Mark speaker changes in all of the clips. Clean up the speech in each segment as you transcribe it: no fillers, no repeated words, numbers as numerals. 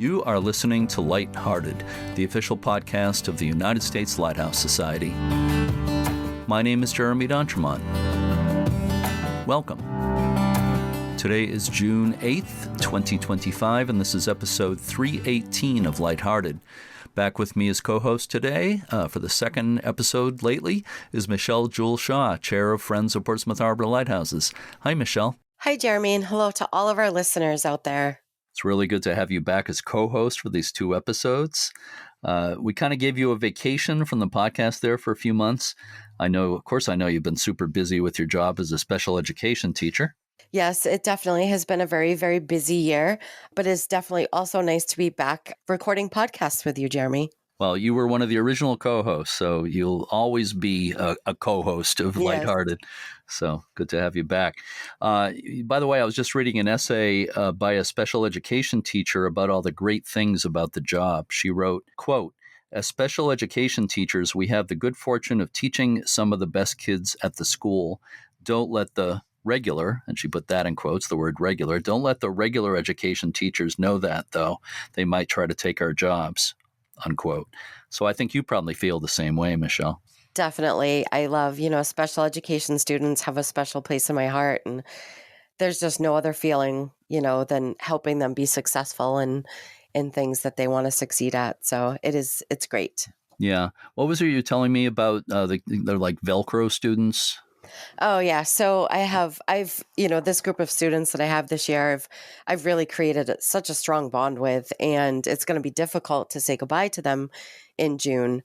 Speaker 1: You are listening to Lighthearted, the official podcast of the United States Lighthouse Society. My name is Jeremy D'Entremont. Welcome. Today is June 8th, 2025, and this is episode 318 of Lighthearted. Back with me as co-host today, for the second episode lately, is Michelle Jewel Shaw, Chair of Friends of Portsmouth Harbor Lighthouses. Hi, Michelle.
Speaker 2: Hi, Jeremy, and hello to all of our listeners out there.
Speaker 1: It's really good to have you back as co-host for these two episodes. We kind of gave you a vacation from the podcast there for a few months. I know you've been super busy with your job as a special education teacher.
Speaker 2: Yes, it definitely has been a very, very busy year, but it's definitely also nice to be back recording podcasts with you, Jeremy.
Speaker 1: Well, you were one of the original co-hosts, so you'll always be a co-host of Lighthearted. So good to have you back. By the way, I was just reading an essay by a special education teacher about all the great things about the job. She wrote, quote, "As special education teachers, we have the good fortune of teaching some of the best kids at the school. Don't let the regular," and she put that in quotes, the word regular, "don't let the regular education teachers know that, though. They might try to take our jobs." Unquote. So I think you probably feel the same way, Michelle.
Speaker 2: Definitely. I love, special education students have a special place in my heart. And there's just no other feeling, than helping them be successful in things that they want to succeed at. So it's great.
Speaker 1: Yeah. What was it you were telling me about they're like Velcro students?
Speaker 2: Oh, yeah. So I've this group of students that I have this year, I've really created such a strong bond with, and it's going to be difficult to say goodbye to them in June.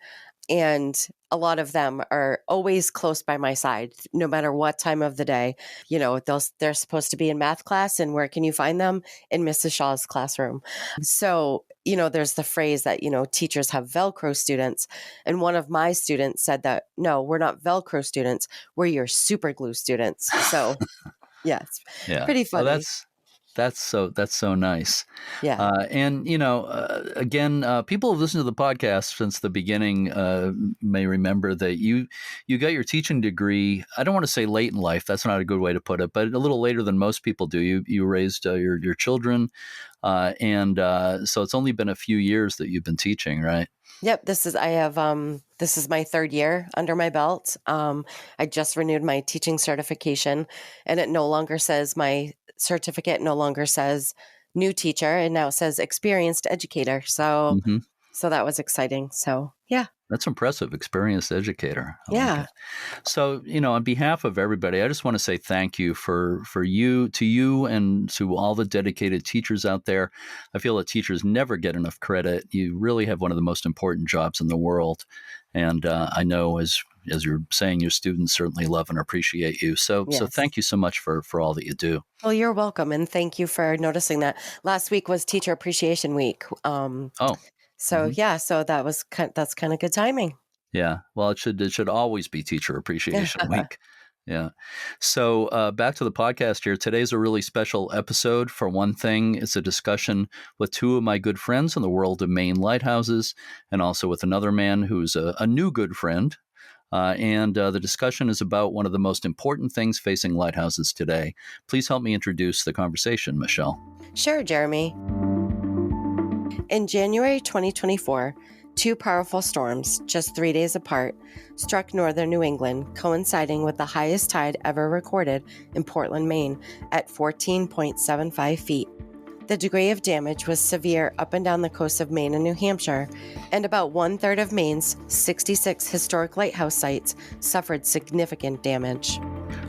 Speaker 2: And a lot of them are always close by my side, no matter what time of the day. They're supposed to be in math class, and where can you find them? In Mrs. Shaw's classroom. So, there's the phrase that, teachers have Velcro students. And one of my students said that, no, we're not Velcro students. We're your super glue students. So, yeah, it's pretty funny.
Speaker 1: Well, that's so nice.
Speaker 2: Yeah.
Speaker 1: Again, people who've listened to the podcast since the beginning may remember that you got your teaching degree. I don't want to say late in life. That's not a good way to put it, but a little later than most people do. You raised your children, and so it's only been a few years that you've been teaching, right?
Speaker 2: Yep. This is my third year under my belt. I just renewed my teaching certification, and it no longer says my certificate no longer says new teacher, and now it says experienced educator. So, So that was exciting. So, yeah.
Speaker 1: That's impressive. Experienced educator.
Speaker 2: Yeah.
Speaker 1: Like so, on behalf of everybody, I just want to say thank you to you and to all the dedicated teachers out there. I feel that teachers never get enough credit. You really have one of the most important jobs in the world. And I know as you're saying, your students certainly love and appreciate you. So thank you so much for all that you do.
Speaker 2: Well, you're welcome. And thank you for noticing that. Last week was Teacher Appreciation Week. So that's kind of good timing.
Speaker 1: Yeah. Well, it should always be Teacher Appreciation Week. Yeah. So back to the podcast here. Today's a really special episode. For one thing, it's a discussion with two of my good friends in the world of Maine lighthouses, and also with another man who's a new good friend. And the discussion is about one of the most important things facing lighthouses today. Please help me introduce the conversation, Michelle.
Speaker 2: Sure, Jeremy. In January 2024, two powerful storms, just 3 days apart, struck northern New England, coinciding with the highest tide ever recorded in Portland, Maine, at 14.75 feet. The degree of damage was severe up and down the coast of Maine and New Hampshire, and about 1/3 of Maine's 66 historic lighthouse sites suffered significant damage.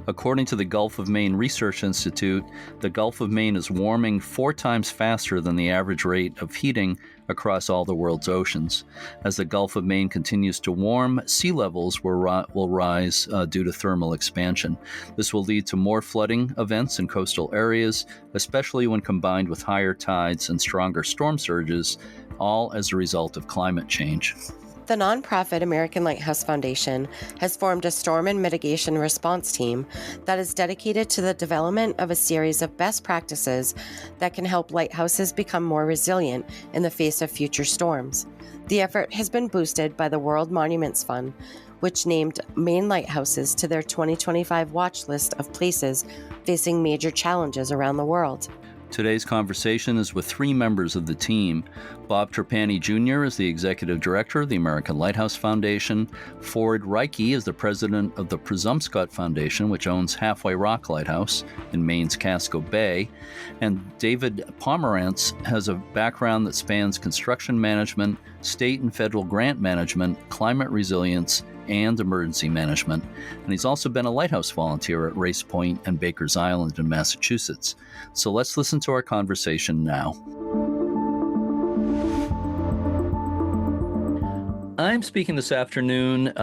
Speaker 1: According to the Gulf of Maine Research Institute, the Gulf of Maine is warming 4 times faster than the average rate of heating across all the world's oceans. As the Gulf of Maine continues to warm, sea levels will rise due to thermal expansion. This will lead to more flooding events in coastal areas, especially when combined with higher tides and stronger storm surges, all as a result of climate change.
Speaker 2: The nonprofit American Lighthouse Foundation has formed a storm and mitigation response team that is dedicated to the development of a series of best practices that can help lighthouses become more resilient in the face of future storms. The effort has been boosted by the World Monuments Fund, which named Maine lighthouses to their 2025 watch list of places facing major challenges around the world.
Speaker 1: Today's conversation is with three members of the team. Bob Trapani Jr. is the Executive Director of the American Lighthouse Foundation. Ford Reiche is the President of the Presumscot Foundation, which owns Halfway Rock Lighthouse in Maine's Casco Bay. And David Pomerantz has a background that spans construction management, state and federal grant management, climate resilience, and emergency management. And he's also been a lighthouse volunteer at Race Point and Baker's Island in Massachusetts. So let's listen to our conversation now. I'm speaking this afternoon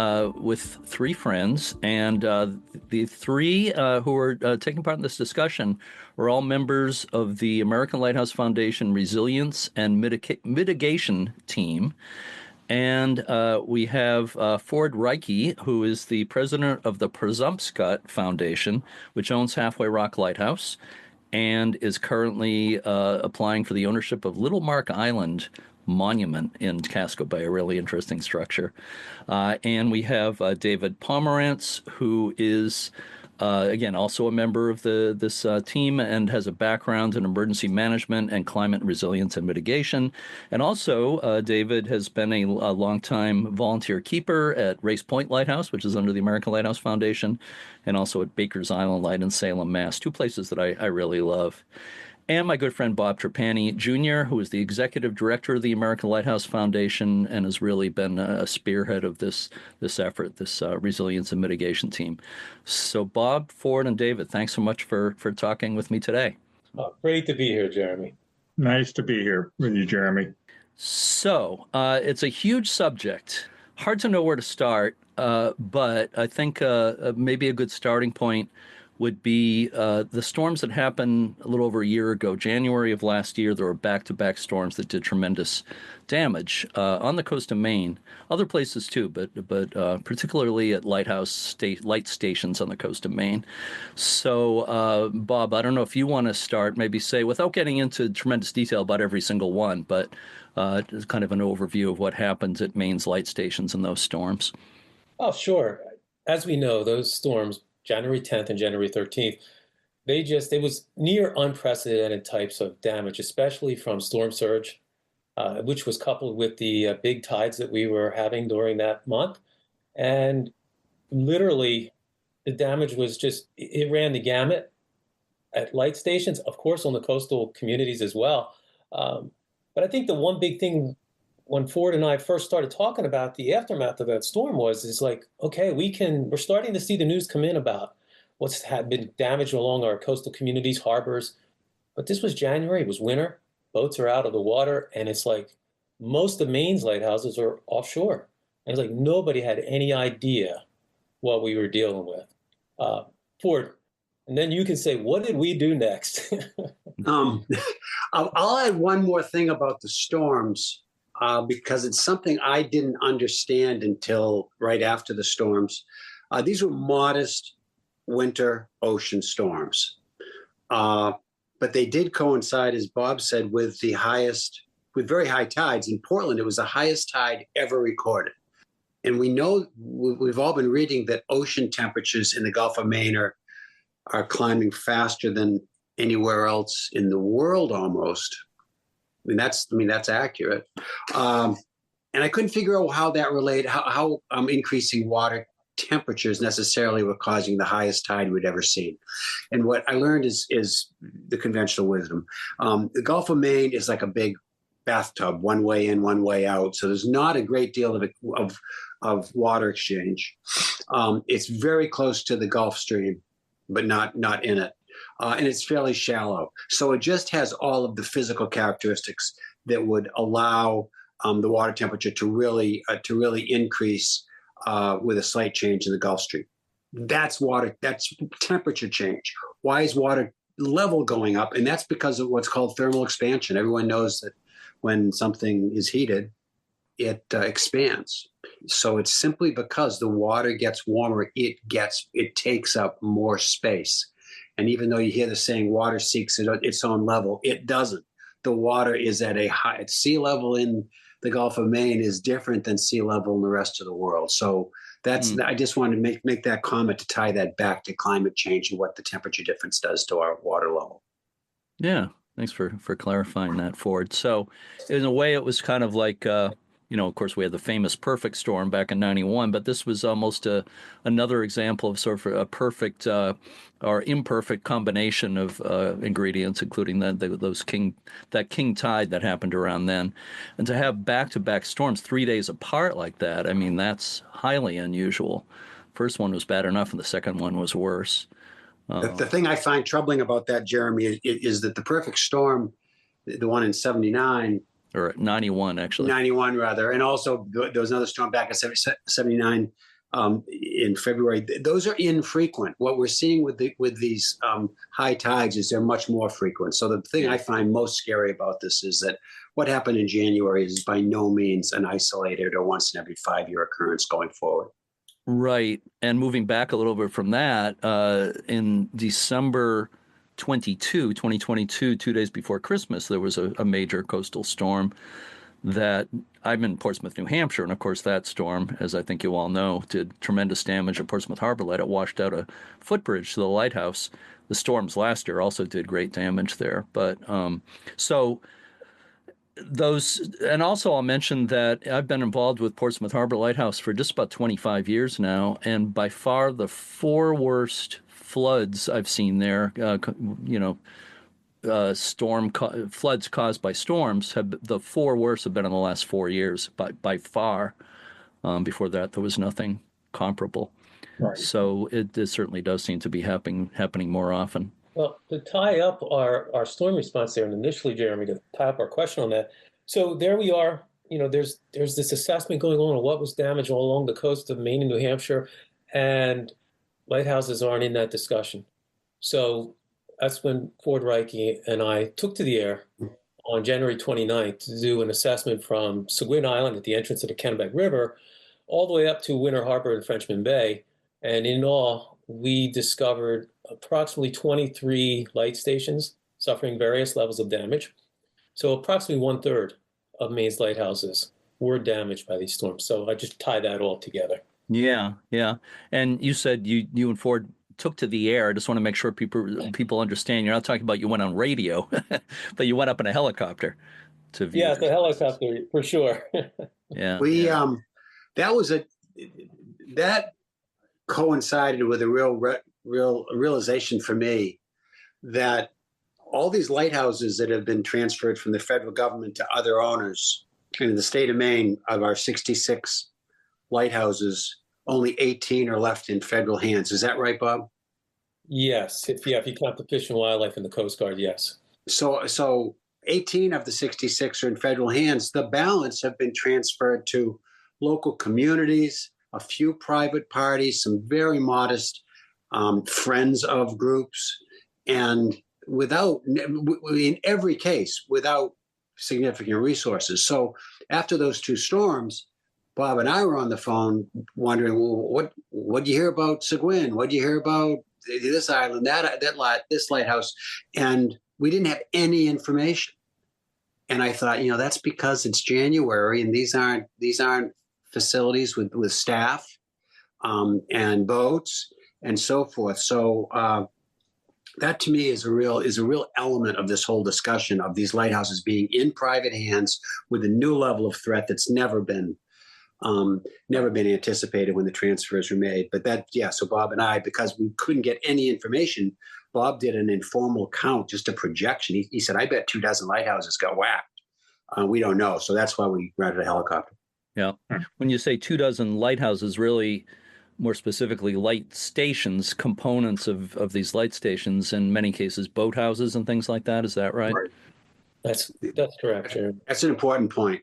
Speaker 1: with three friends, and the three who are taking part in this discussion are all members of the American Lighthouse Foundation Resilience and Mitigation team. And we have Ford Reiche, who is the president of the Presumscot Foundation, which owns Halfway Rock Lighthouse, and is currently applying for the ownership of Little Mark Island Monument in Casco Bay, a really interesting structure. And we have David Pomerantz, who is again, also a member of this team and has a background in emergency management and climate resilience and mitigation. And also, David has been a longtime volunteer keeper at Race Point Lighthouse, which is under the American Lighthouse Foundation, and also at Baker's Island Light in Salem, Mass., two places that I really love. And my good friend Bob Trapani Jr., who is the executive director of the American Lighthouse Foundation and has really been a spearhead of this effort, this resilience and mitigation team. So Bob, Ford, and David, thanks so much for talking with me today.
Speaker 3: Oh, great to be here, Jeremy.
Speaker 4: Nice to be here with you, Jeremy.
Speaker 1: So it's a huge subject. Hard to know where to start, but I think maybe a good starting point would be the storms that happened a little over a year ago. January of last year, there were back-to-back storms that did tremendous damage on the coast of Maine, other places too, but particularly at light stations on the coast of Maine. So, Bob, I don't know if you want to start, maybe say, without getting into tremendous detail about every single one, but just kind of an overview of what happens at Maine's light stations in those storms.
Speaker 3: Oh, sure. As we know, those storms, January 10th and January 13th, it was near unprecedented types of damage, especially from storm surge, which was coupled with the big tides that we were having during that month. And literally, the damage was it ran the gamut at light stations, of course, on the coastal communities as well. But I think the one big thing when Ford and I first started talking about the aftermath of that storm is like, okay, we're starting to see the news come in about what's had been damaged along our coastal communities, harbors. But this was January, it was winter, boats are out of the water, and it's like most of Maine's lighthouses are offshore. And it's like nobody had any idea what we were dealing with. Ford, and then you can say, what did we do next?
Speaker 5: I'll add one more thing about the storms. Because it's something I didn't understand until right after the storms. These were modest winter ocean storms. But they did coincide, as Bob said, with very high tides. In Portland, it was the highest tide ever recorded. And we know, we've all been reading that ocean temperatures in the Gulf of Maine are climbing faster than anywhere else in the world almost. That's accurate. And I couldn't figure out how that related, how increasing water temperatures necessarily were causing the highest tide we'd ever seen. And what I learned is the conventional wisdom. The Gulf of Maine is like a big bathtub, one way in, one way out. So there's not a great deal of water exchange. It's very close to the Gulf Stream, but not in it. And it's fairly shallow. So it just has all of the physical characteristics that would allow the water temperature to really increase with a slight change in the Gulf Stream. That's temperature change. Why is water level going up? And that's because of what's called thermal expansion. Everyone knows that when something is heated, it expands. So it's simply because the water gets warmer, it takes up more space. And even though you hear the saying water seeks its own level, it doesn't. The water is at sea level in the Gulf of Maine is different than sea level in the rest of the world. So I just wanted to make that comment to tie that back to climate change and what the temperature difference does to our water level.
Speaker 1: Yeah. Thanks for clarifying that, Ford. So, in a way, it was kind of like, of course, we had the famous perfect storm back in '91, but this was almost another example of sort of a perfect or imperfect combination of ingredients, including that king tide that happened around then. And to have back-to-back storms 3 days apart like that, I mean, that's highly unusual. First one was bad enough, and the second one was worse.
Speaker 5: The thing I find troubling about that, Jeremy, is that the perfect storm, the one in 79,
Speaker 1: or 91 actually,
Speaker 5: 91 rather, and also there was another storm back in 79 in February. Those are infrequent. What we're seeing with these high tides is they're much more frequent. So the thing I find most scary about this is that what happened in January is by no means an isolated or once in every 5-year occurrence going forward.
Speaker 1: Right. And moving back a little bit from that, in December 2022, 2 days before Christmas, there was a major coastal storm that I'm in Portsmouth, New Hampshire. And of course, that storm, as I think you all know, did tremendous damage at Portsmouth Harbor Light. It washed out a footbridge to the lighthouse. The storms last year also did great damage there. But and also I'll mention that I've been involved with Portsmouth Harbor Lighthouse for just about 25 years now, and by far the 4 worst floods I've seen there, floods caused by storms, the 4 worst have been in the last 4 years by far. Before that, there was nothing comparable. Right. So it certainly does seem to be happening more often.
Speaker 3: Well, to tie up our storm response there, and initially, Jeremy, to tie up our question on that. So there we are. There's this assessment going on what was damaged all along the coast of Maine and New Hampshire, and lighthouses aren't in that discussion. So that's when Ford Reiche and I took to the air on January 29th to do an assessment from Seguin Island at the entrance of the Kennebec River all the way up to Winter Harbor and Frenchman Bay. And in all, we discovered approximately 23 light stations suffering various levels of damage. So approximately 1/3 of Maine's lighthouses were damaged by these storms. So I just tie that all together.
Speaker 1: Yeah. And you said you and Ford took to the air. I just want to make sure people understand. You're not talking about you went on radio, but you went up in a helicopter to view.
Speaker 3: Yeah, the helicopter for sure.
Speaker 1: Yeah.
Speaker 5: We that coincided with a real realization for me that all these lighthouses that have been transferred from the federal government to other owners in the state of Maine, of our 66 lighthouses, only 18 are left in federal hands. Is that right, Bob?
Speaker 3: Yes. If you count the Fish and Wildlife and the Coast Guard, yes.
Speaker 5: So 18 of the 66 are in federal hands. The balance have been transferred to local communities, a few private parties, some very modest friends of groups, and in every case, without significant resources. So after those 2 storms, Bob and I were on the phone wondering, well, what do you hear about Seguin? What do you hear about this island, this lighthouse? And we didn't have any information. And I thought, that's because it's January and these aren't facilities with staff and boats and so forth. So that to me is a real element of this whole discussion of these lighthouses being in private hands with a new level of threat that's never been anticipated when the transfers were made. But so Bob and I, because we couldn't get any information, Bob did an informal count, just a projection. He said, I bet 24 lighthouses got whacked. We don't know. So that's why we rented a helicopter.
Speaker 1: Yeah. When you say 24 lighthouses, really more specifically light stations, components of these light stations, in many cases boathouses and things like that. Is that right?
Speaker 3: That's correct, Jeremy.
Speaker 5: That's an important point.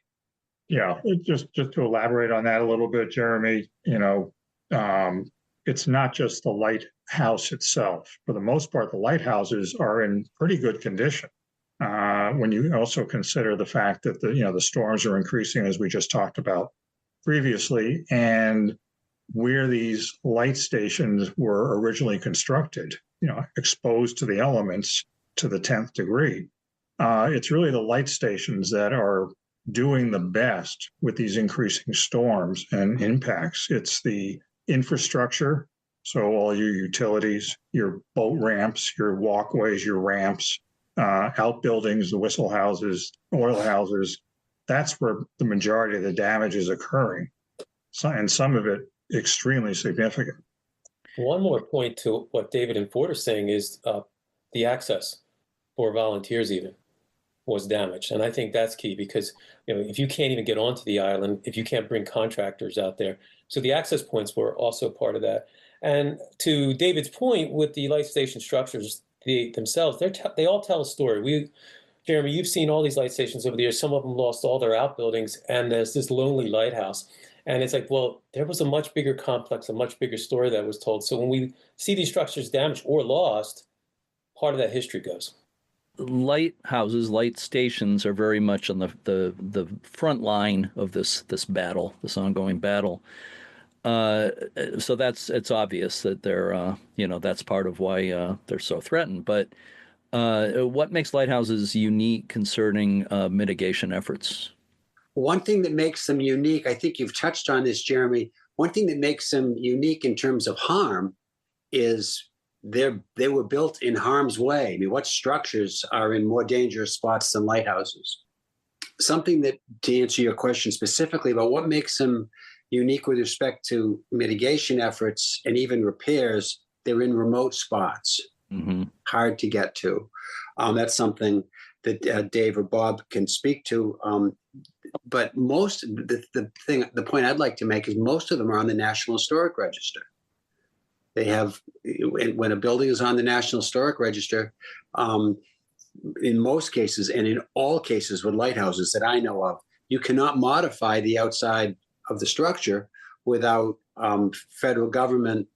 Speaker 4: Yeah, just to elaborate on that a little bit, Jeremy, it's not just the lighthouse itself. For the most part, the lighthouses are in pretty good condition. When you also consider the fact that the storms are increasing, as we just talked about previously, and where these light stations were originally constructed, exposed to the elements to the 10th degree, it's really the light stations that are doing the best with these increasing storms and impacts. It's the infrastructure, so all your utilities, your boat ramps, your walkways, your ramps, outbuildings, the whistle houses, oil houses. That's where the majority of the damage is occurring. So, and some of it extremely significant.
Speaker 3: One more point to what David and Ford are saying is the access for volunteers even was damaged. And I think that's key because, if you can't even get onto the island, if you can't bring contractors out there. So the access points were also part of that. And to David's point with the light station structures themselves, they all tell a story. Jeremy, you've seen all these light stations over the years. Some of them lost all their outbuildings, and there's this lonely lighthouse. And it's like, well, there was a much bigger complex, a much bigger story that was told. So when we see these structures damaged or lost, part of that history goes.
Speaker 1: Lighthouses, light stations are very much on the front line of this battle, this ongoing battle. So it's obvious that they're that's part of why they're so threatened. But what makes lighthouses unique concerning mitigation efforts?
Speaker 5: One thing that makes them unique, I think you've touched on this, Jeremy. One thing that makes them unique in terms of harm is they were built in harm's way. I mean, what structures are in more dangerous spots than lighthouses? Something that, to answer your question specifically about what makes them unique with respect to mitigation efforts and even repairs, they're in remote spots, hard to get to. That's something that Dave or Bob can speak to. But the point I'd like to make is most of them are on the National Historic Register. They have, when a building is on the National Historic Register, in most cases and in all cases with lighthouses that I know of, you cannot modify the outside of the structure without federal government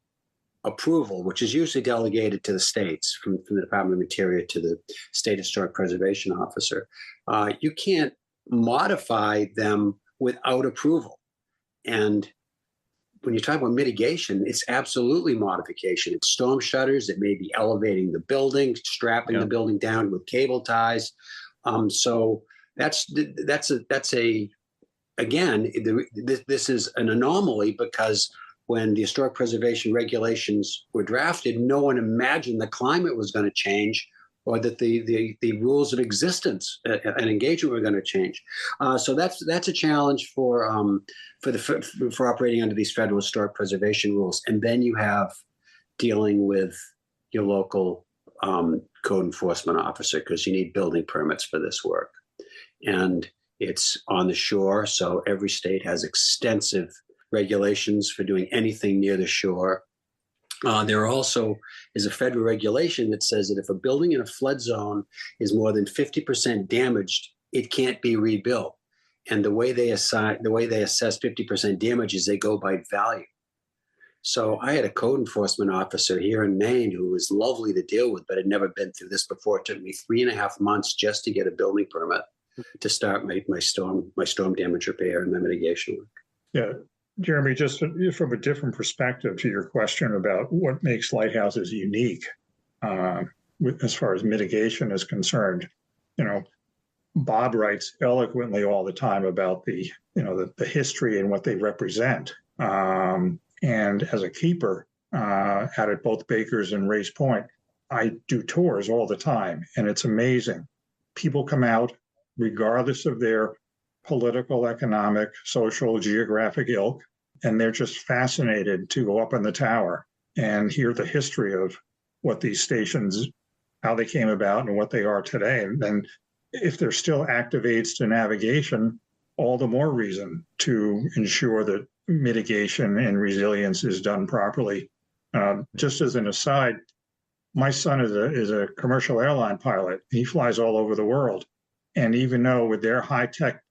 Speaker 5: approval, which is usually delegated to the states from the Department of Interior to the State Historic Preservation Officer. You can't modify them without approval. And when you talk about mitigation, it's absolutely modification. It's storm shutters. It may be elevating the building, strapping the building down with cable ties. So this is an anomaly because when the historic preservation regulations were drafted, no one imagined the climate was going to change or that the rules of existence and engagement were going to change. So that's a challenge for operating under these federal historic preservation rules. And then you have dealing with your local code enforcement officer because you need building permits for this work. And it's on the shore, so every state has extensive regulations for doing anything near the shore. There also is a federal regulation that says that if a building in a flood zone is more than 50% damaged, it can't be rebuilt. And the way they assess 50% damage is they go by value. So I had a code enforcement officer here in Maine who was lovely to deal with, but had never been through this before. It took me 3.5 months just to get a building permit to start my storm damage repair and my mitigation work.
Speaker 4: Yeah. Jeremy, just from a different perspective to your question about what makes lighthouses unique as far as mitigation is concerned, Bob writes eloquently all the time about the history and what they represent. And as a keeper out at both Baker's and Race Point, I do tours all the time, and it's amazing. People come out regardless of their political, economic, social, geographic ilk, and they're just fascinated to go up in the tower and hear the history of what these stations, how they came about and what they are today. And then if they're still active aids to navigation, all the more reason to ensure that mitigation and resilience is done properly. Just as an aside, my son is a commercial airline pilot. He flies all over the world. And even though with their high-tech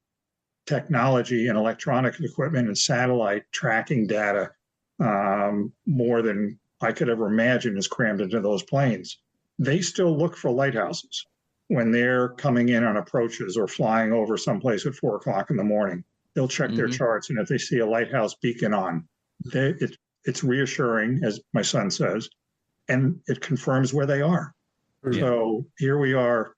Speaker 4: technology and electronic equipment and satellite tracking data, more than I could ever imagine is crammed into those planes, they still look for lighthouses when they're coming in on approaches or flying over someplace at 4 o'clock in the morning. They'll check their charts, and if they see a lighthouse beacon on, it's reassuring, as my son says, and it confirms where they are. Yeah. So here we are,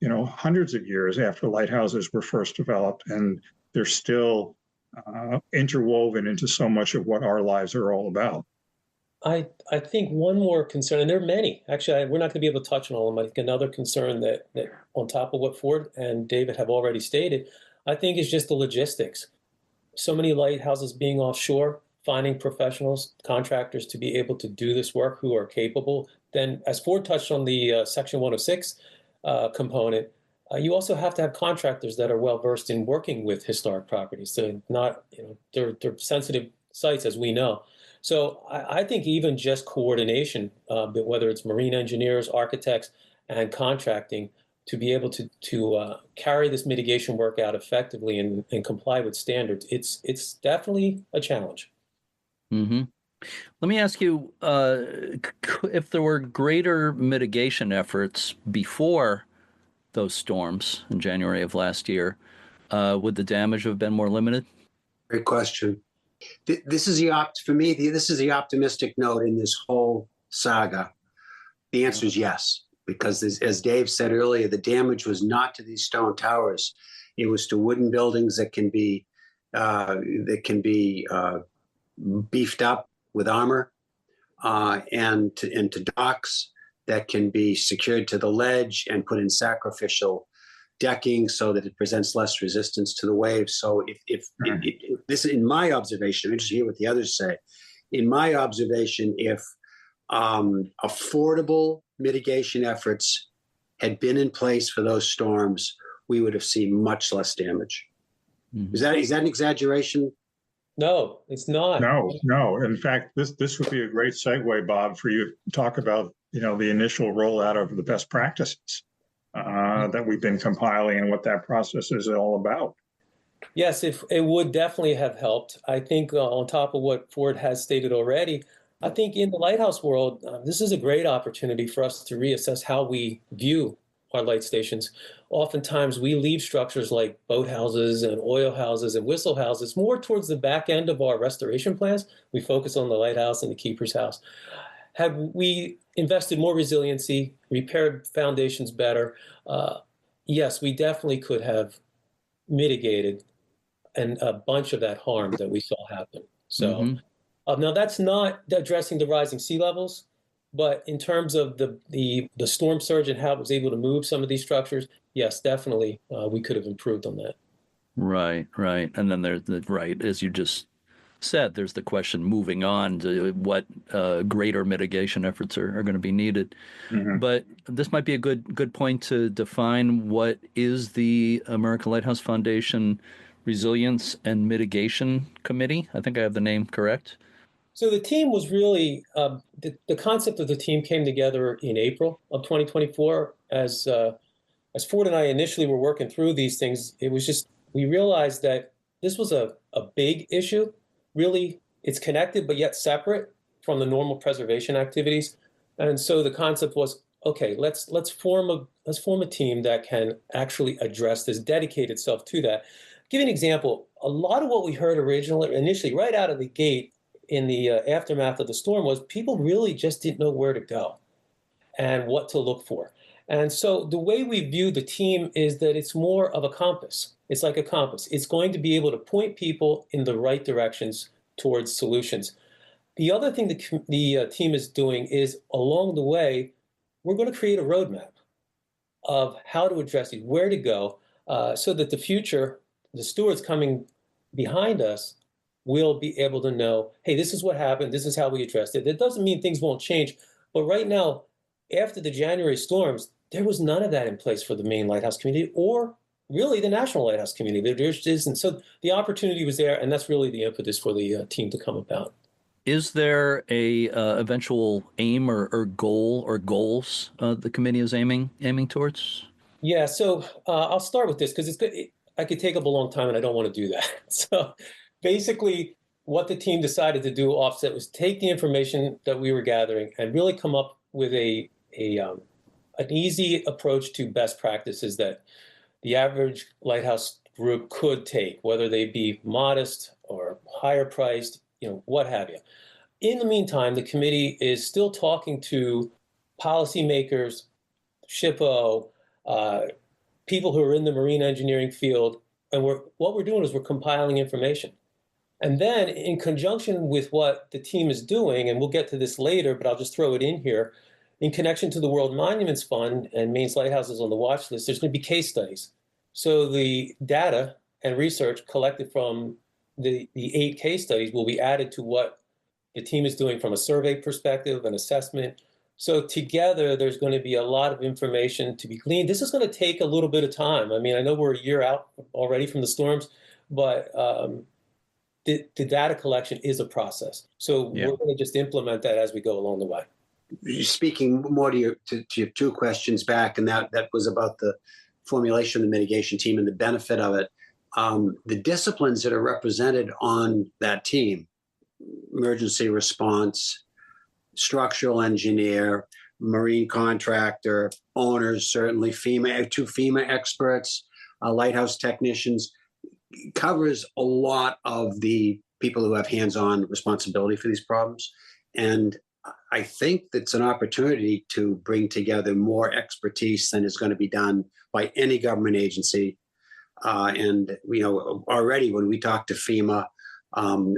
Speaker 4: hundreds of years after lighthouses were first developed, and they're still interwoven into so much of what our lives are all about.
Speaker 3: I think one more concern, and there are many. Actually, we're not going to be able to touch on all of them. I think another concern that on top of what Ford and David have already stated, I think is just the logistics. So many lighthouses being offshore, finding professionals, contractors to be able to do this work who are capable. Then, as Ford touched on the Section 106 component, you also have to have contractors that are well versed in working with historic properties. So not, they're sensitive sites, as we know. So I think even just coordination, whether it's marine engineers, architects, and contracting, to be able to carry this mitigation work out effectively and comply with standards, it's definitely a challenge.
Speaker 1: Mm-hmm. Let me ask you, if there were greater mitigation efforts before those storms in January of last year, would the damage have been more limited?
Speaker 5: Great question. This is for me, this is the optimistic note in this whole saga. The answer is yes, because as Dave said earlier, the damage was not to these stone towers. It was to wooden buildings that can be beefed up with armor, and to docks that can be secured to the ledge and put in sacrificial decking so that it presents less resistance to the waves. So if this, in my observation, I'm interested to hear what the others say. In my observation, if affordable mitigation efforts had been in place for those storms, we would have seen much less damage. Mm-hmm. Is that an exaggeration?
Speaker 3: No, it's not.
Speaker 4: No. In fact, this would be a great segue, Bob, for you to talk about, the initial rollout of the best practices that we've been compiling and what that process is all about.
Speaker 3: Yes, it would definitely have helped. I think on top of what Ford has stated already, I think in the lighthouse world, this is a great opportunity for us to reassess how we view our light stations. Oftentimes we leave structures like boathouses and oil houses and whistle houses more towards the back end of our restoration plans. We focus on the lighthouse and the keeper's house. Had we invested more resiliency, repaired foundations better, yes, we definitely could have mitigated a bunch of that harm that we saw happen. So now that's not addressing the rising sea levels, but in terms of the storm surge and how it was able to move some of these structures, yes, definitely we could have improved on that.
Speaker 1: Right. And then there's as you just said, there's the question moving on to what greater mitigation efforts are going to be needed. Mm-hmm. But this might be a good point to define what is the American Lighthouse Foundation Resilience and Mitigation Committee. I think I have the name correct.
Speaker 3: So the team was really, the concept of the team came together in April of 2024. As Ford and I initially were working through these things, it was just, we realized that this was a big issue. Really, it's connected, but yet separate from the normal preservation activities. And so the concept was, okay, let's form a team that can actually address this, dedicate itself to that. Give you an example. A lot of what we heard initially, right out of the gate in the aftermath of the storm, was people really just didn't know where to go and what to look for. And so the way we view the team is that it's more of a compass. It's like a compass. It's going to be able to point people in the right directions towards solutions. The other thing the team is doing is, along the way, we're going to create a roadmap of how to address it, where to go, so that the stewards coming behind us will be able to know, hey, this is what happened, this is how we addressed it. That doesn't mean things won't change, but right now, after the January storms, there was none of that in place for the Maine Lighthouse community or really the National Lighthouse community. There just isn't. So the opportunity was there, and that's really the impetus for the team to come about.
Speaker 1: Is there a eventual aim or goal or goals the committee is aiming towards?
Speaker 3: Yeah, so I'll start with this because I could take up a long time, and I don't want to do that. So basically, what the team decided to do offset was take the information that we were gathering and really come up with an easy approach to best practices that the average lighthouse group could take, whether they be modest or higher priced, what have you. In the meantime, the committee is still talking to policymakers, SHPO, people who are in the marine engineering field, and what we're doing is we're compiling information. And then in conjunction with what the team is doing, and we'll get to this later, but I'll just throw it in here, in connection to the World Monuments Fund and Maine's lighthouses on the watch list, there's going to be case studies. So the data and research collected from the 8 case studies will be added to what the team is doing from a survey perspective, an assessment. So together, there's going to be a lot of information to be gleaned. This is going to take a little bit of time. I mean, I know we're a year out already from the storms, but the data collection is a process. So we're going to just implement that as we go along the way.
Speaker 5: Speaking more to your 2 questions back, and that was about the formulation of the mitigation team and the benefit of it. The disciplines that are represented on that team, emergency response, structural engineer, marine contractor, owners, certainly FEMA, 2 FEMA experts, lighthouse technicians, covers a lot of the people who have hands-on responsibility for these problems. And I think that's an opportunity to bring together more expertise than is going to be done by any government agency. And, already when we talk to FEMA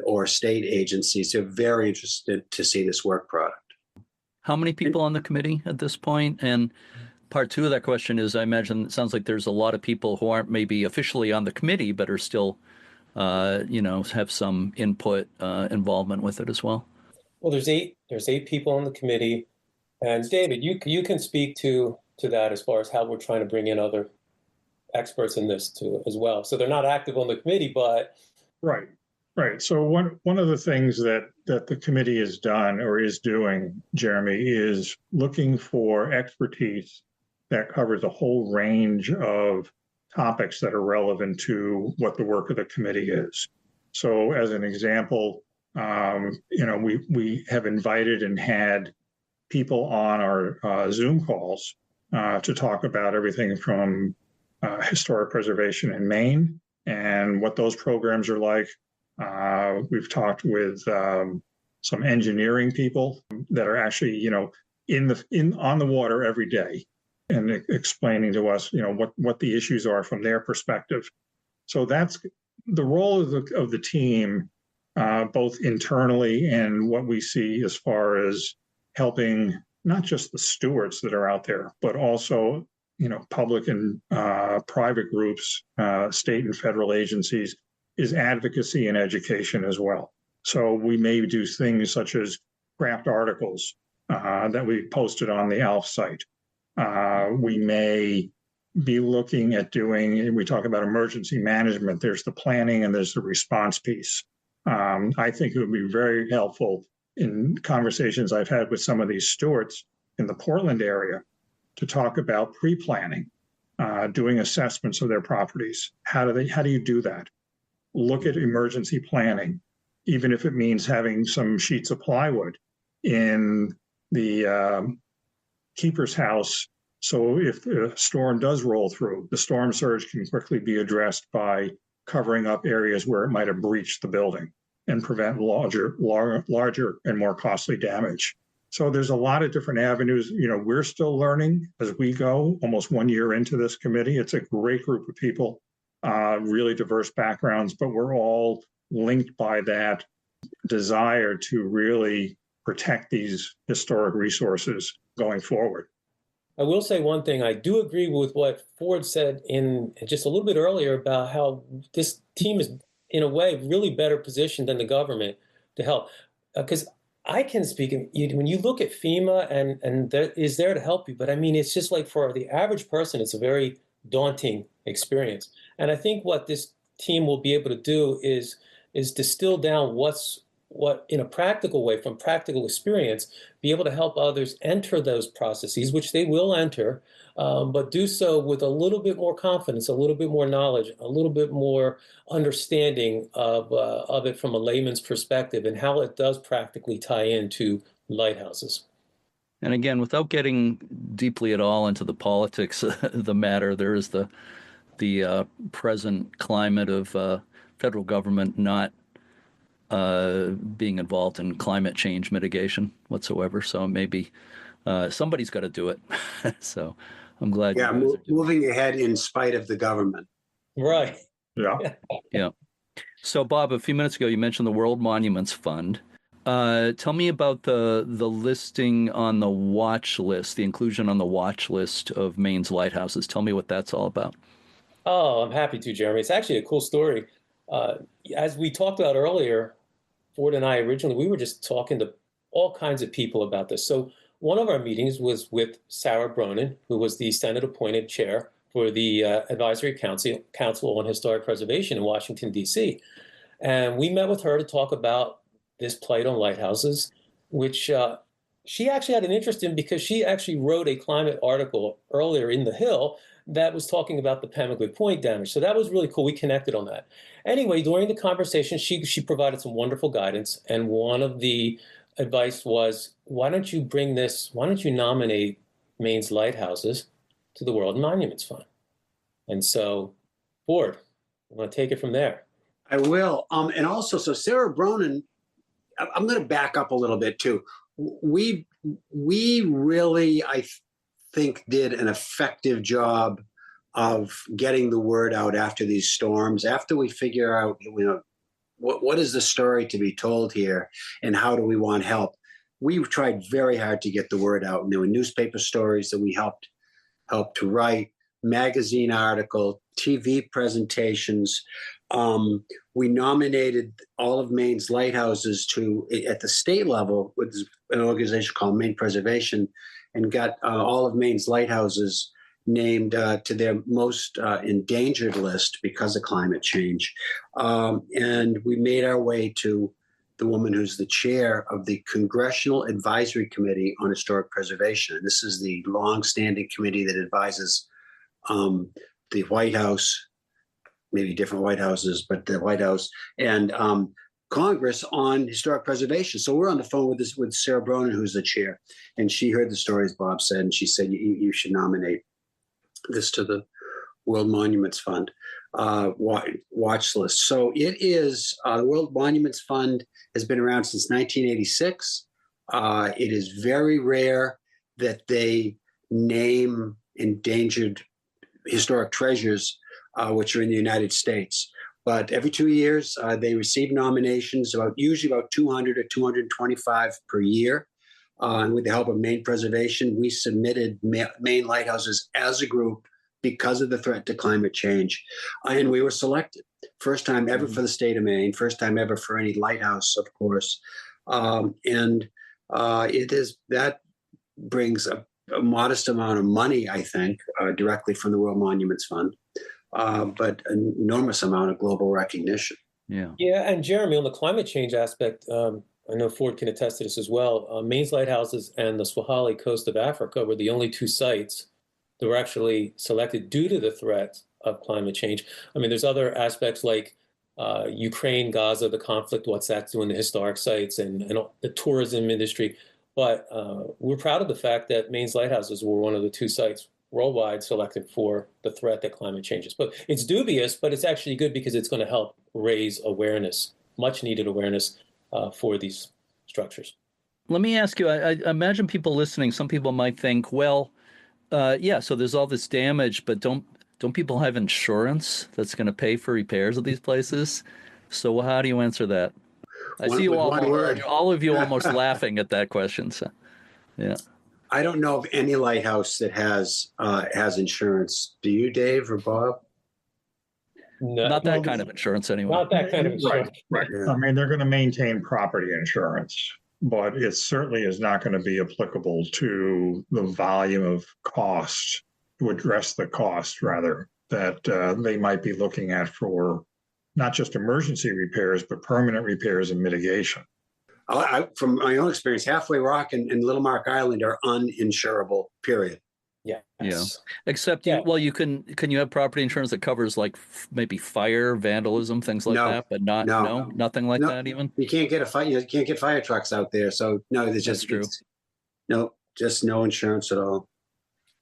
Speaker 5: or state agencies, they're very interested to see this work product.
Speaker 1: How many people on the committee at this point? And part 2 of that question is, I imagine it sounds like there's a lot of people who aren't maybe officially on the committee, but are still, have some input, involvement with it as well.
Speaker 3: Well, there's eight people on the committee, and David, you can speak to that as far as how we're trying to bring in other experts in this too as well. So they're not active on the committee, but
Speaker 4: right. So one of the things that the committee has done or is doing, Jeremy, is looking for expertise that covers a whole range of topics that are relevant to what the work of the committee is. So as an example, we have invited and had people on our Zoom calls to talk about everything from historic preservation in Maine and what those programs are like. We've talked with some engineering people that are actually, on the water every day and explaining to us, what the issues are from their perspective. So that's the role of the team, both internally and what we see as far as helping not just the stewards that are out there, but also, public and private groups, state and federal agencies, is advocacy and education as well. So we may do things such as craft articles that we posted on the ALF site. We may be looking at we talk about emergency management, there's the planning and there's the response piece. I think it would be very helpful in conversations I've had with some of these stewards in the Portland area to talk about pre-planning, doing assessments of their properties. How do you do that? Look at emergency planning, even if it means having some sheets of plywood in the keeper's house. So if the storm does roll through, the storm surge can quickly be addressed by covering up areas where it might have breached the building and prevent larger and more costly damage. So there's a lot of different avenues. We're still learning as we go, almost 1 year into this committee. It's a great group of people, really diverse backgrounds, but we're all linked by that desire to really protect these historic resources going forward.
Speaker 3: I will say one thing. I do agree with what Ford said in just a little bit earlier about how this team is, in a way, really better positioned than the government to help. Because I can speak, when you look at FEMA and that is there to help you, but I mean, it's just like for the average person, it's a very daunting experience. And I think what this team will be able to do is distill down what in a practical way, from practical experience, be able to help others enter those processes, which they will enter, but do so with a little bit more confidence, a little bit more knowledge, a little bit more understanding of it from a layman's perspective and how it does practically tie into lighthouses.
Speaker 1: And again, without getting deeply at all into the politics of the matter, there is the present climate of federal government not being involved in climate change mitigation whatsoever. So maybe somebody's got to do it. So I'm glad.
Speaker 5: Yeah, moving ahead in spite of the government.
Speaker 3: Right.
Speaker 4: Yeah.
Speaker 1: Yeah. So, Bob, a few minutes ago, you mentioned the World Monuments Fund. Tell me about the listing on the watch list, the inclusion on the watch list of Maine's lighthouses. Tell me what that's all about.
Speaker 3: Oh, I'm happy to, Jeremy. It's actually a cool story. Uh, as we talked about earlier, Ford and I originally, we were just talking to all kinds of people about this. So one of our meetings was with Sarah Bronin, who was the Senate-appointed chair for the Advisory Council on Historic Preservation in Washington, D.C. And we met with her to talk about this plight on lighthouses, which she actually had an interest in because she actually wrote a climate article earlier in The Hill that was talking about the Pemmican Point damage. So that was really cool. We connected on that. Anyway, during the conversation, she provided some wonderful guidance. And one of the advice was, why don't you nominate Maine's lighthouses to the World Monuments Fund? And so, Ford, I'm going to take it from there.
Speaker 5: I will. And also, so Sarah Bronin, I'm going to back up a little bit too. We really, I think, did an effective job of getting the word out after these storms. After we figure out, what is the story to be told here, and how do we want help? We tried very hard to get the word out, and there were newspaper stories that we helped to write, magazine article, TV presentations. We nominated all of Maine's lighthouses at the state level with an organization called Maine Preservation, and got all of Maine's lighthouses named to their most endangered list because of climate change. And we made our way to the woman who's the chair of the Congressional Advisory Committee on Historic Preservation. And this is the long-standing committee that advises the White House, maybe different White Houses, but the White House and Congress on historic preservation. So we're on the phone with Sarah Bronin, who's the chair, and she heard the stories Bob said, and she said, you should nominate this to the World Monuments Fund watch list. So it is, the World Monuments Fund has been around since 1986. It is very rare that they name endangered historic treasures which are in the United States. But every 2 years, they receive nominations, usually about 200 or 225 per year. And with the help of Maine Preservation, we submitted Maine lighthouses as a group because of the threat to climate change. And we were selected. First time ever for the state of Maine, first time ever for any lighthouse, of course. That brings a modest amount of money, I think, directly from the World Monuments Fund. But an enormous amount of global recognition.
Speaker 3: Yeah, and Jeremy, on the climate change aspect, I know Ford can attest to this as well. Maine's lighthouses and the Swahili coast of Africa were the only two sites that were actually selected due to the threat of climate change. I mean, there's other aspects like Ukraine, Gaza, the conflict, what's that doing to historic sites and the tourism industry. But we're proud of the fact that Maine's lighthouses were one of the two sites worldwide selected for the threat that climate change is. But it's dubious, but it's actually good because it's going to help raise awareness, much needed awareness for these structures.
Speaker 1: Let me ask you, I imagine people listening, some people might think, well, so there's all this damage, but don't people have insurance that's going to pay for repairs of these places? So how do you answer that? I see you all of you almost laughing at that question. So, yeah.
Speaker 5: I don't know of any lighthouse that has insurance. Do you, Dave or Bob?
Speaker 3: No,
Speaker 1: not that kind of insurance, anyway.
Speaker 3: Not that kind of insurance.
Speaker 4: Right. Yeah. I mean, they're going to maintain property insurance, but it certainly is not going to be applicable to the volume of cost, to address the cost, rather, that they might be looking at for not just emergency repairs, but permanent repairs and mitigation.
Speaker 5: From my own experience, Halfway Rock and Little Mark Island are uninsurable, period.
Speaker 3: Yeah.
Speaker 1: Except, you can you have property insurance that covers like maybe fire, vandalism, things like that, but nothing like that even?
Speaker 5: You can't get you can't get fire trucks out there. So no, it's just true. Just no insurance at all.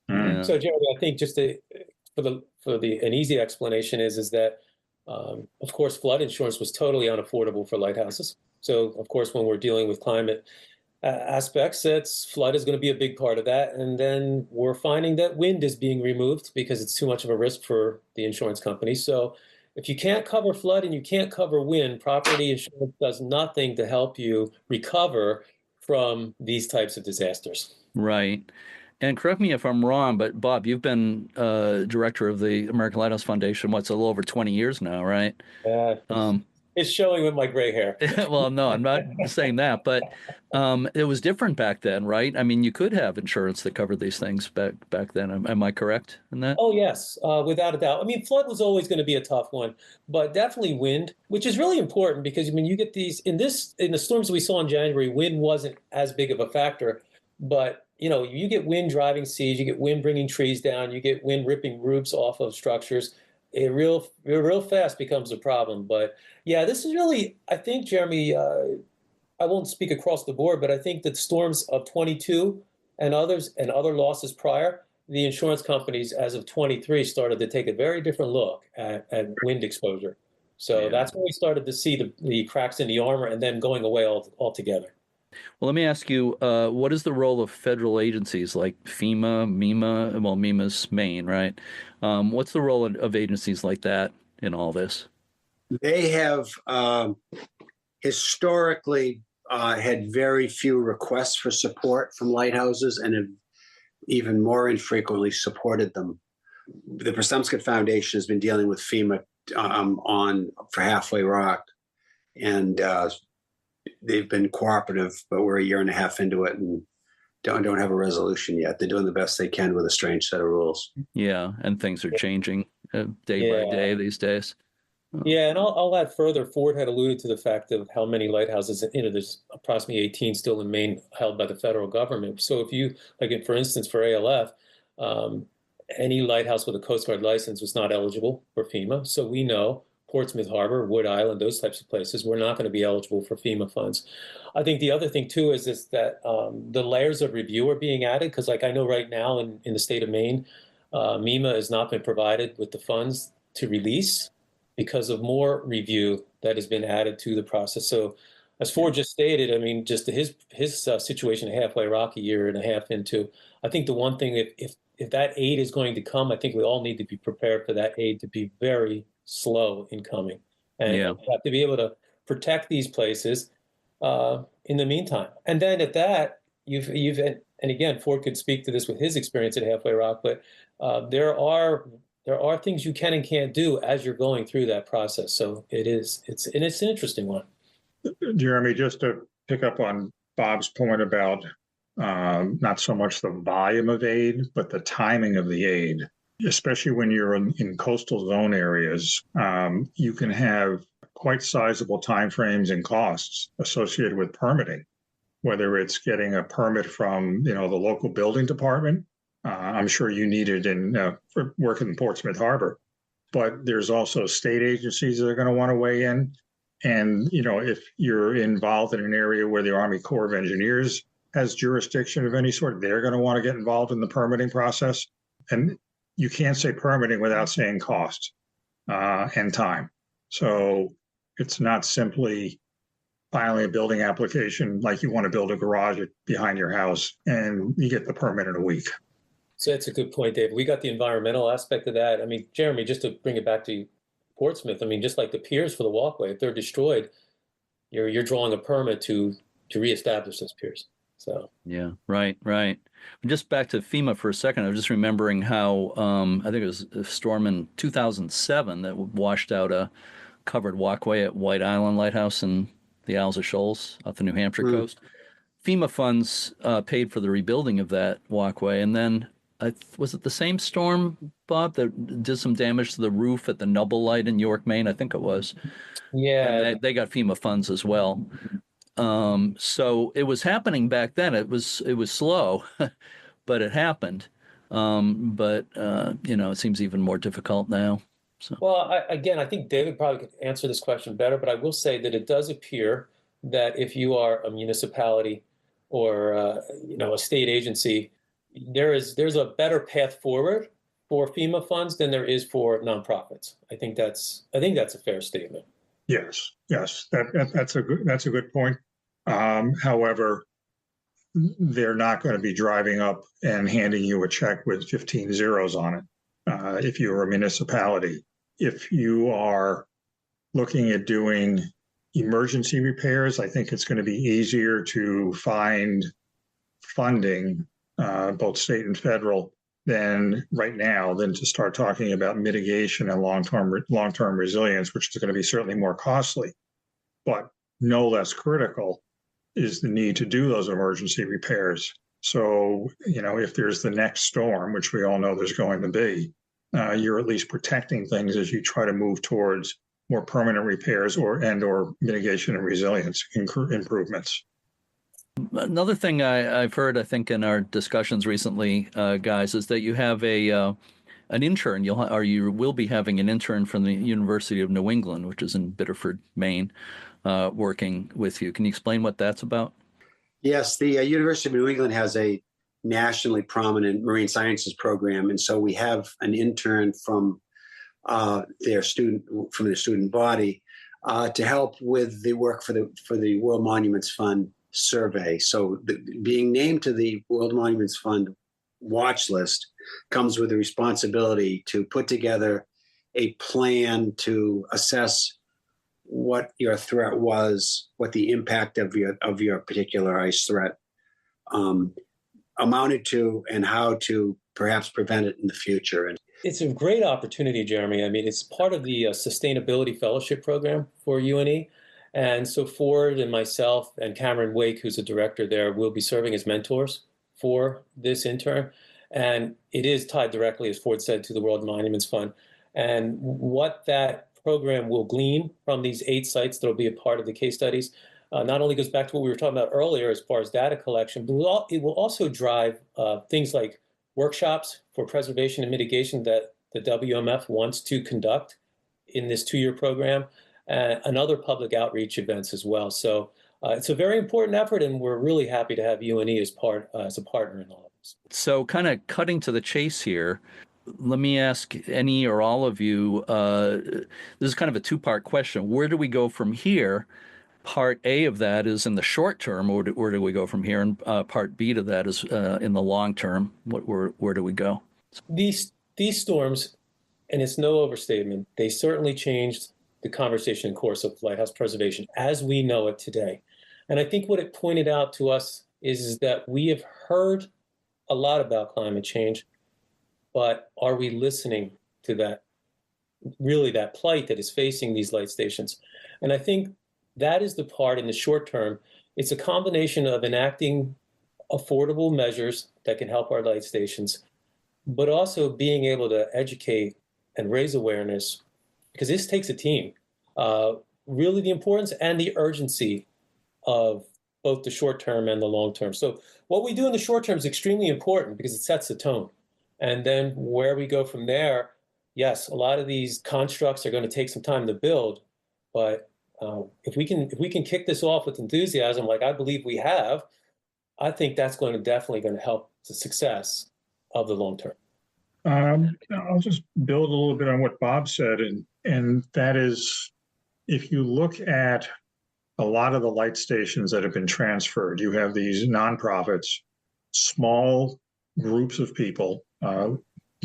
Speaker 3: Yeah. So Jeremy, I think just an easy explanation is that of course flood insurance was totally unaffordable for lighthouses. So of course when we're dealing with climate aspects, flood is going to be a big part of that. And then we're finding that wind is being removed because it's too much of a risk for the insurance company. So if you can't cover flood and you can't cover wind, property insurance does nothing to help you recover from these types of disasters.
Speaker 1: Right. And correct me if I'm wrong, but Bob, you've been director of the American Lighthouse Foundation, what's a little over 20 years now, right?
Speaker 3: It's showing with my gray hair.
Speaker 1: Well, no, I'm not saying that, but it was different back then, right? I mean, you could have insurance that covered these things back then. Am I correct in that?
Speaker 3: Oh, yes, without a doubt. I mean, flood was always going to be a tough one, but definitely wind, which is really important because, I mean, you get these in the storms we saw in January, wind wasn't as big of a factor, but you get wind driving seas, you get wind bringing trees down, you get wind ripping roofs off of structures. It real fast becomes a problem. But yeah, this is really, I think, Jeremy, I won't speak across the board, but I think that storms of 22 and others and other losses prior, the insurance companies as of 23 started to take a very different look at wind exposure. So that's when we started to see the cracks in the armor and then going away altogether.
Speaker 1: Well, let me ask you, what is the role of federal agencies like FEMA, MEMA? Well, MEMA's Maine, right? What's the role of agencies like that in all this?
Speaker 5: They have historically had very few requests for support from lighthouses and have even more infrequently supported them. The Presumscot Foundation has been dealing with FEMA for Halfway Rock, and they've been cooperative, but we're a year and a half into it and don't have a resolution yet. They're doing the best they can with a strange set of rules.
Speaker 1: Yeah, and things are changing day by day these days.
Speaker 3: Yeah, and I'll add further. Ford had alluded to the fact of how many lighthouses, there's approximately 18 still in Maine held by the federal government. So if you, for instance, for ALF, any lighthouse with a Coast Guard license was not eligible for FEMA. So we know Portsmouth Harbor, Wood Island, those types of places, we're not going to be eligible for FEMA funds. I think the other thing, too, is that the layers of review are being added, because I know right now in the state of Maine, MEMA has not been provided with the funds to release because of more review that has been added to the process. So as Ford just stated, I mean, just his situation at Halfway Rock a year and a half into, I think the one thing, if that aid is going to come, I think we all need to be prepared for that aid to be very slow in coming. And you have to be able to protect these places in the meantime. And then at that, and again, Ford could speak to this with his experience at Halfway Rock, but there are things you can and can't do as you're going through that process. So it's an interesting one.
Speaker 4: Jeremy, just to pick up on Bob's point about not so much the volume of aid, but the timing of the aid, especially when you're in coastal zone areas, you can have quite sizable timeframes and costs associated with permitting, whether it's getting a permit from the local building department. I'm sure you need it for working in Portsmouth Harbor, but there's also state agencies that are going to want to weigh in. And, if you're involved in an area where the Army Corps of Engineers has jurisdiction of any sort, they're going to want to get involved in the permitting process. And you can't say permitting without saying cost and time. So it's not simply filing a building application like you want to build a garage behind your house and you get the permit in a week.
Speaker 3: So that's a good point, Dave. We got the environmental aspect of that. I mean, Jeremy, just to bring it back to Portsmouth, I mean, just like the piers for the walkway, if they're destroyed, you're drawing a permit to reestablish those piers. So
Speaker 1: yeah, right. Just back to FEMA for a second. I was just remembering how I think it was a storm in 2007 that washed out a covered walkway at White Island Lighthouse in the Isles of Shoals off the New Hampshire coast. FEMA funds paid for the rebuilding of that walkway, and then was it the same storm, Bob, that did some damage to the roof at the Nubble Light in York, Maine? I think it was.
Speaker 3: Yeah,
Speaker 1: and they got FEMA funds as well. So it was happening back then. It was slow, but it happened. It seems even more difficult now. So.
Speaker 3: Well, I think David probably could answer this question better, but I will say that it does appear that if you are a municipality or a state agency, there's a better path forward for FEMA funds than there is for nonprofits. I think that's a fair statement.
Speaker 4: Yes, that's a good point. However, they're not going to be driving up and handing you a check with 15 zeros on it if you're a municipality. if you are looking at doing emergency repairs, I think it's going to be easier to find funding, both state and federal, than right now than to start talking about mitigation and long-term resilience, which is going to be certainly more costly. But no less critical is the need to do those emergency repairs. So, if there's the next storm, which we all know there's going to be, you're at least protecting things as you try to move towards more permanent repairs or mitigation and resilience improvements.
Speaker 1: Another thing I've heard, I think, in our discussions recently, guys, is that you have an intern. You will be having an intern from the University of New England, which is in Biddeford, Maine, working with you. Can you explain what that's about?
Speaker 5: Yes, the University of New England has a nationally prominent marine sciences program, and so we have an intern from their student body to help with the work for the World Monuments Fund survey. So being named to the World Monuments Fund watch list comes with the responsibility to put together a plan to assess what your threat was, what the impact of your particular ice threat amounted to, and how to perhaps prevent it in the future. And
Speaker 3: it's a great opportunity, Jeremy. I mean, it's part of the Sustainability Fellowship Program for UNE. And so Ford and myself and Cameron Wake, who's a director there, will be serving as mentors for this intern. And it is tied directly, as Ford said, to the World Monuments Fund. And what that program will glean from these 8 sites that will be a part of the case studies not only goes back to what we were talking about earlier as far as data collection, but it will also drive things like workshops for preservation and mitigation that the WMF wants to conduct in this 2-year program, and other public outreach events as well. So it's a very important effort, and we're really happy to have UNE as a partner in all of this.
Speaker 1: So kind of cutting to the chase here, let me ask any or all of you, this is kind of a 2-part question. Where do we go from here? Part A of that is in the short term, where do we go from here? And part B to that is in the long term. Where do we go?
Speaker 3: These storms, and it's no overstatement, they certainly changed the conversation course of lighthouse preservation as we know it today. And I think what it pointed out to us is that we have heard a lot about climate change, but are we listening to that plight that is facing these light stations? And I think that is the part in the short term. It's a combination of enacting affordable measures that can help our light stations, but also being able to educate and raise awareness, because this takes a team. Really the importance and the urgency of both the short term and the long term. So what we do in the short term is extremely important because it sets the tone. And then where we go from there, yes, a lot of these constructs are going to take some time to build, but if we can kick this off with enthusiasm, like I believe we have, I think that's definitely going to help the success of the long term.
Speaker 4: I'll just build a little bit on what Bob said, and that is, if you look at a lot of the light stations that have been transferred, you have these nonprofits, small groups of people.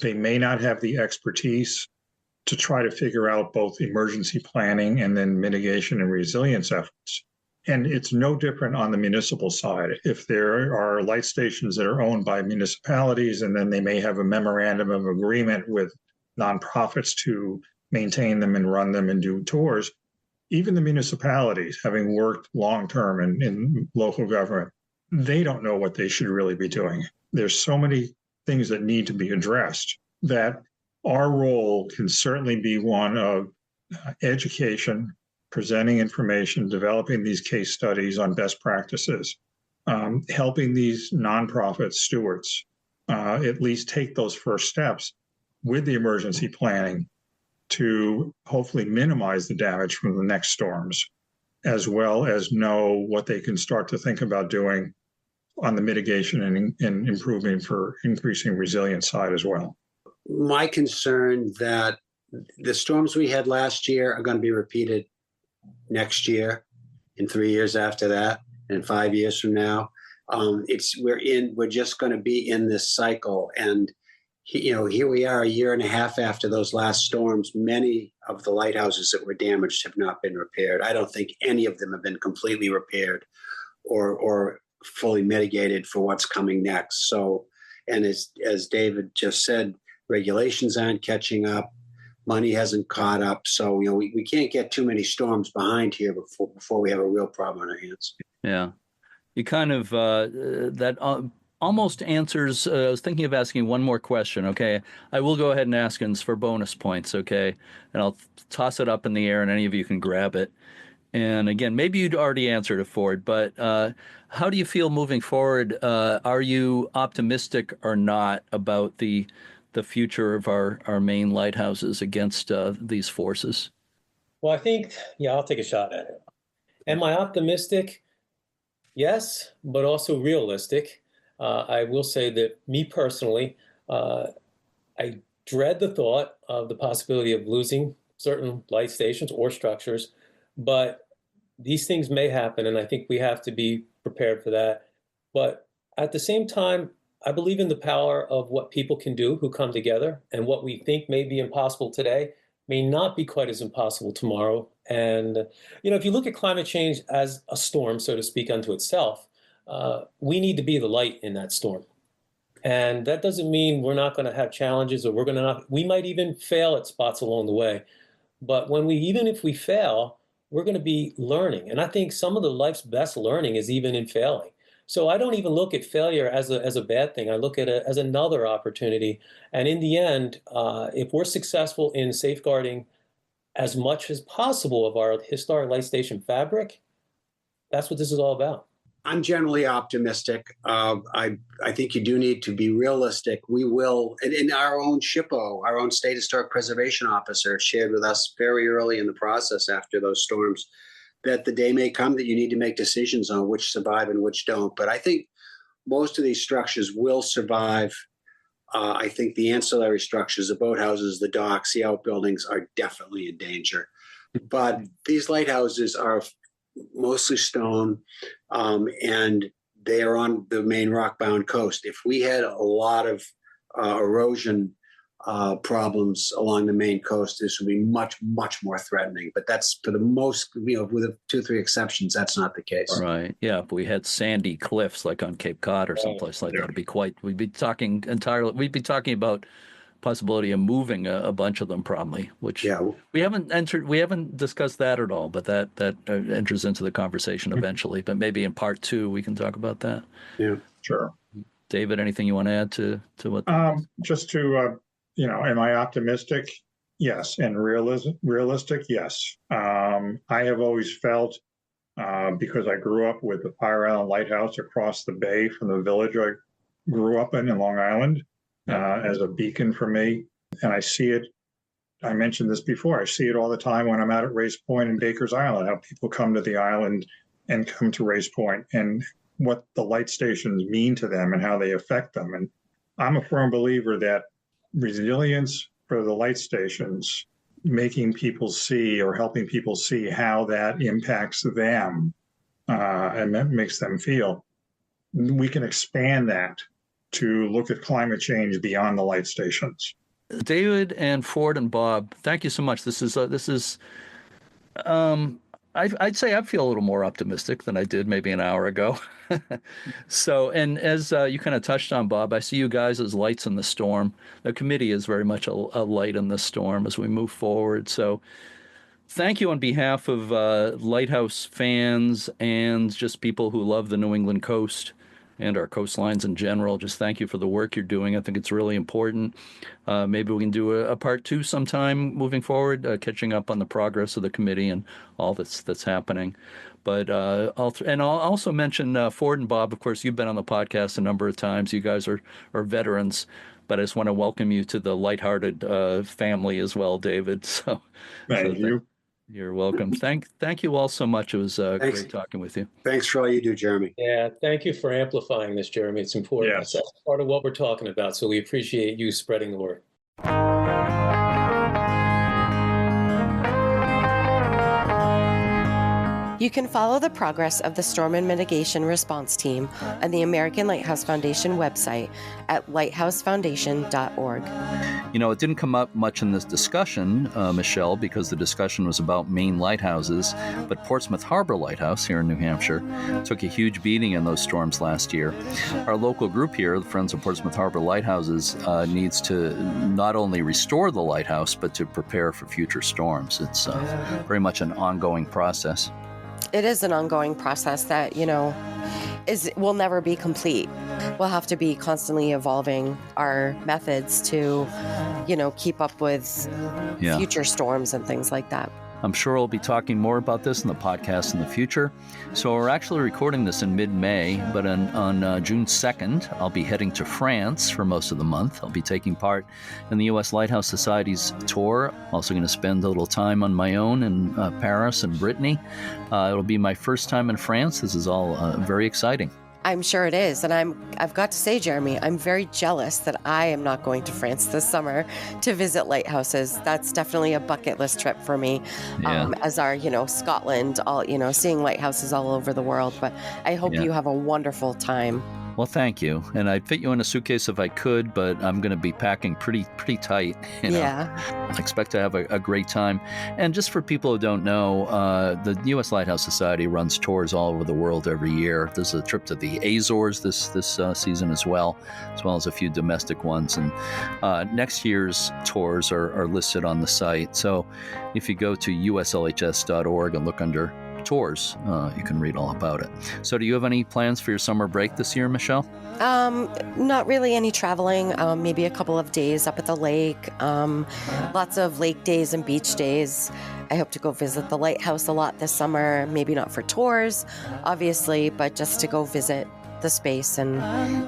Speaker 4: They may not have the expertise to try to figure out both emergency planning and then mitigation and resilience efforts. And it's no different on the municipal side. If there are light stations that are owned by municipalities, and then they may have a memorandum of agreement with nonprofits to maintain them and run them and do tours, even the municipalities, having worked long-term in local government, they don't know what they should really be doing. There's so many things that need to be addressed that our role can certainly be one of education, presenting information, developing these case studies on best practices, helping these nonprofit stewards at least take those first steps with the emergency planning to hopefully minimize the damage from the next storms, as well as know what they can start to think about doing on the mitigation and improving for increasing resilience side as well.
Speaker 5: My concern that the storms we had last year are going to be repeated next year, in 3 years after that, and 5 years from now. We're just going to be in this cycle, and here we are a year and a half after those last storms. Many of the lighthouses that were damaged have not been repaired. I don't think any of them have been completely repaired or fully mitigated for what's coming next. So, and as David just said, regulations aren't catching up. Money hasn't caught up. So, we can't get too many storms behind here before we have a real problem on our hands.
Speaker 1: Yeah. You kind of, almost answers, I was thinking of asking one more question, okay? I will go ahead and ask, and it's for bonus points, okay? And I'll toss it up in the air and any of you can grab it. And again, maybe you'd already answered it, Ford, but how do you feel moving forward? Are you optimistic or not about the future of our Maine lighthouses against these forces?
Speaker 3: Well, I think, I'll take a shot at it. Am I optimistic? Yes, but also realistic. I will say that me personally, I dread the thought of the possibility of losing certain light stations or structures, but these things may happen, and I think we have to be prepared for that. But at the same time, I believe in the power of what people can do who come together, and what we think may be impossible today may not be quite as impossible tomorrow. And, if you look at climate change as a storm, so to speak, unto itself, we need to be the light in that storm. And that doesn't mean we're not going to have challenges, or we might even fail at spots along the way. But even if we fail, we're going to be learning. And I think some of the life's best learning is even in failing. So I don't even look at failure as a bad thing. I look at it as another opportunity. And in the end, if we're successful in safeguarding as much as possible of our historic light station fabric, that's what this is all about.
Speaker 5: I'm generally optimistic. I think you do need to be realistic. We will, and our own SHPO, our own State Historic Preservation Officer, shared with us very early in the process after those storms that the day may come that you need to make decisions on which survive and which don't. But I think most of these structures will survive. I think the ancillary structures, the boathouses, the docks, the outbuildings are definitely in danger. But these lighthouses are mostly stone, and they are on the Maine rock-bound coast. If we had a lot of erosion problems along the Maine coast, this would be much, much more threatening. But that's for the most, with 2 or 3 exceptions, that's not the case.
Speaker 1: Right. Yeah. If we had sandy cliffs like on Cape Cod or someplace like that, we'd be talking about possibility of moving a bunch of them probably, which we haven't discussed that at all, but that enters into the conversation eventually. But maybe in part 2 we can talk about that.
Speaker 4: Yeah, sure.
Speaker 1: David, anything you want to add to what?
Speaker 4: Just to am I optimistic? Yes, and realistic? Yes. I have always felt, because I grew up with the Fire Island Lighthouse across the bay from the village I grew up in Long Island, as a beacon for me. And I see it, I mentioned this before, I see it all the time when I'm out at Race Point and Baker's Island, how people come to the island and come to Race Point, and what the light stations mean to them and how they affect them. And I'm a firm believer that resilience for the light stations, making people see or helping people see how that impacts them and that makes them feel, we can expand that to look at climate change beyond the light stations.
Speaker 1: David and Ford and Bob, thank you so much. This is I'd say I feel a little more optimistic than I did maybe an hour ago. So, and as you kind of touched on, Bob, I see you guys as lights in the storm. The committee is very much a light in the storm as we move forward. So thank you on behalf of Lighthouse fans and just people who love the New England coast and our coastlines in general. Just thank you for the work you're doing. I think it's really important. Maybe we can do a part 2 sometime moving forward, catching up on the progress of the committee and all that's happening. But I'll also mention Ford and Bob. Of course, you've been on the podcast a number of times. You guys are veterans, but I just want to welcome you to the lighthearted family as well, David. So
Speaker 4: thank you.
Speaker 1: You're welcome. Thank you all so much. It was great talking with you.
Speaker 5: Thanks for all you do, Jeremy.
Speaker 3: Yeah, thank you for amplifying this, Jeremy. It's important.
Speaker 4: Yes.
Speaker 3: That's part of what we're talking about. So we appreciate you spreading the word.
Speaker 2: You can follow the progress of the Storm and Mitigation Response Team on the American Lighthouse Foundation website at lighthousefoundation.org.
Speaker 1: It didn't come up much in this discussion, Michelle, because the discussion was about Maine lighthouses, but Portsmouth Harbor Lighthouse here in New Hampshire took a huge beating in those storms last year. Our local group here, the Friends of Portsmouth Harbor Lighthouses, needs to not only restore the lighthouse, but to prepare for future storms. It's very much an ongoing process.
Speaker 2: It is an ongoing process that, will never be complete. We'll have to be constantly evolving our methods to, keep up with future storms and things like that.
Speaker 1: I'm sure we'll be talking more about this in the podcast in the future. So we're actually recording this in mid-May, but on June 2nd, I'll be heading to France for most of the month. I'll be taking part in the U.S. Lighthouse Society's tour. I'm also going to spend a little time on my own in Paris and Brittany. It'll be my first time in France. This is all very exciting.
Speaker 2: I'm sure it is. And I've got to say, Jeremy, I'm very jealous that I am not going to France this summer to visit lighthouses. That's definitely a bucket list trip for me, as are, Scotland, all, seeing lighthouses all over the world. But I hope you have a wonderful time.
Speaker 1: Well, thank you. And I'd fit you in a suitcase if I could, but I'm going to be packing pretty tight. I expect to have a great time. And just for people who don't know, the U.S. Lighthouse Society runs tours all over the world every year. There's a trip to the Azores this season as well as a few domestic ones. And next year's tours are listed on the site. So if you go to uslhs.org and look under tours, you can read all about it. So do you have any plans for your summer break this year, Michelle?
Speaker 2: Not really any traveling, maybe a couple of days up at the lake, lots of lake days and beach days. I hope to go visit the lighthouse a lot this summer, maybe not for tours, obviously, but just to go visit the space. And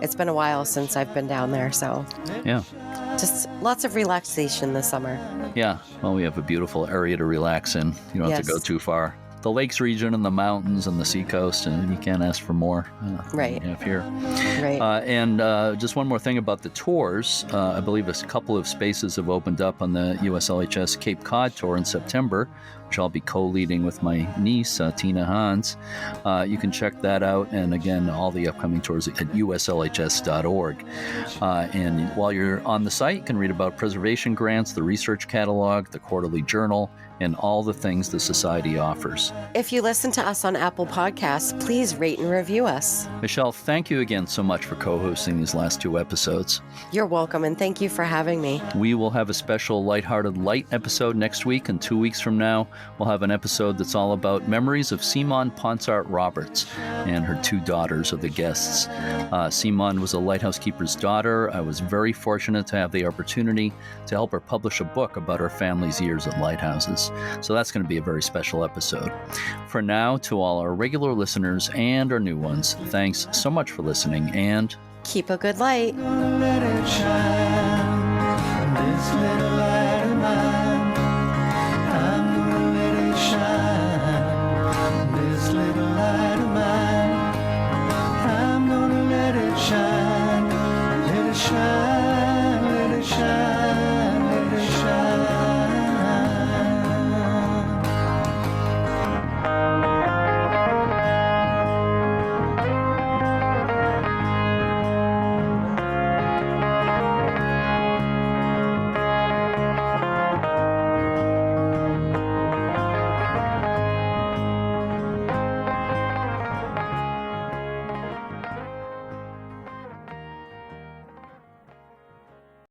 Speaker 2: it's been a while since I've been down there, so just lots of relaxation this summer. Yeah,
Speaker 1: well, we have a beautiful area to relax in. You don't have to go too far. The lakes region and the mountains and the seacoast, and you can't ask for more
Speaker 2: right
Speaker 1: up here.
Speaker 2: Right.
Speaker 1: And just one more thing about the tours. I believe a couple of spaces have opened up on the USLHS Cape Cod tour in September, which I'll be co-leading with my niece, Tina Hans. You can check that out. And again, all the upcoming tours at uslhs.org. And while you're on the site, you can read about preservation grants, the research catalog, the quarterly journal, and all the things the Society offers.
Speaker 2: If you listen to us on Apple Podcasts, please rate and review us.
Speaker 1: Michelle, thank you again so much for co-hosting these last two episodes.
Speaker 2: You're welcome, and thank you for having me.
Speaker 1: We will have a special Lighthearted Light episode next week, and 2 weeks from now, we'll have an episode that's all about memories of Simone Ponsart Roberts and her two daughters of the guests. Simone was a lighthouse keeper's daughter. I was very fortunate to have the opportunity to help her publish a book about her family's years at lighthouses. So that's going to be a very special episode. For now, to all our regular listeners and our new ones, thanks so much for listening, and
Speaker 2: keep a good light.
Speaker 6: Let it shine, this little light of mine.